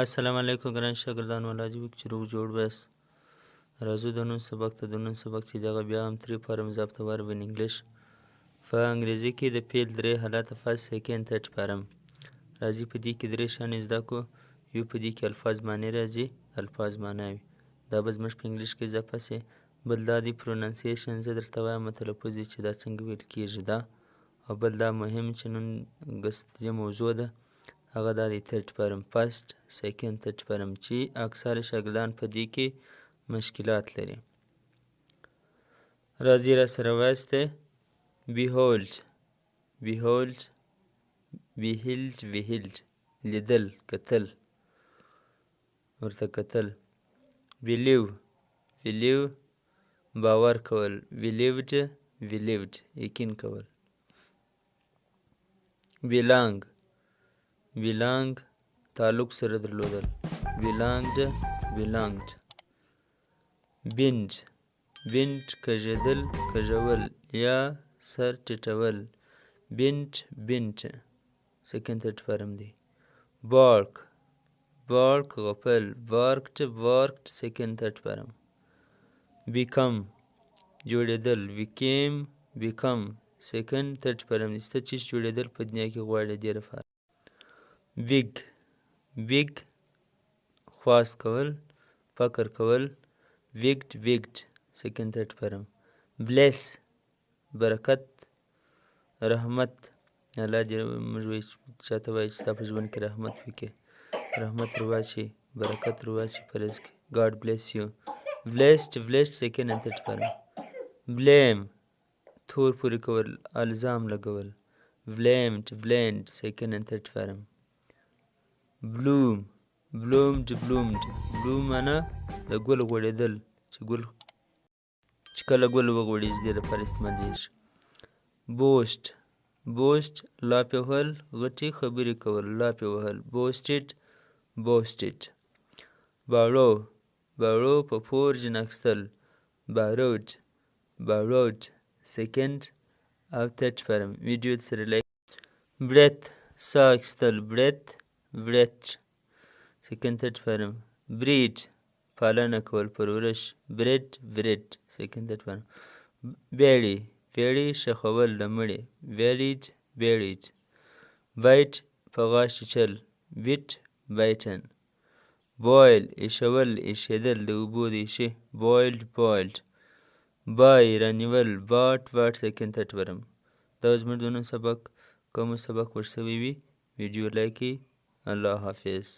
السلام علیکم ګران شاګردان ولاجی وک چې روغ جوړ بس راځو د نن سبق ته د نن سبق چې دغه بیا هم تری فارم ضبط ور ون انګلیش په انګریزي کې د پیل درې حالت فرست سیکنډ تھرد فارم راځي په دې کې درې شان زده کو یو په دې کې الفاظ معنی راځي الفاظ معنی وي دا به زموږ په انګلیش کې اضافه سي بل دا د پروننسیشن زه درته وایم تلفظ چې دا څنګه ویل کیږي دا او بل دا مهم چې نن دې موضوع ده هغه دا د تھرد فارم فرست سیکنډ تھرد فارم چې اکثره شاګردان په دې کې مشکلات لري راځي را سره وایسته behold behold beheld beheld لیدل کتل ورته کتل believe believe باور کول believed believed یقین کول belong belong تعلق سره درلودل belonged belonged bend bend کژیدل کژول یا سر ټیټول bent bent سیکنډ تھرد فارم دی bark bark غپل barked barked سیکنډ تھرد فارم become جوړیدل became become سیکنډ تھرد فارم دی سته چیز جوړیدل په دنیا کې غواړي دې لپاره big big خواست کول فکر کول wigged wigged سیکنډ تھرد فارم bless برکت رحمت الله دې موږ چاته وایي چې ستا په ژوند کې رحمت وکړي رحمت رواچي برکت رواچي په رزق کې God bless you blessed blessed سیکنډ and third فارم blame تور پورې کول الزام لګول blamed blamed سیکنډ and third فارم bloom bloomed bloomed bloom معنا د ګل غوړېدل چې کله ګل وغوړېږي دې لپاره استعمالیږي boast boast لاپې وهل غټې خبرې کول لاپې وهل boasted boasted borrow borrow په فورج ناخیستل borrowed borrowed سیکنډ او تھرد فارم ویډیو سره لایک breath ساه اخیستل breath breathed سیکنډ تھرد فارم breed پالنه کول پرورش bread bread سیکنډ تھرد فارم بیړۍ بیړۍ ښخول د مړي buried buried bite په غاښ چیچل bit bitten boil ایښول ایښېدل د اوبو د ایښې boiled boiled buy رانیول bought bought سیکنډ تھرد فارم دا زموږ د نن سبق کوم سبق ورسوي وي ویډیو لایک کړئ الله حافظ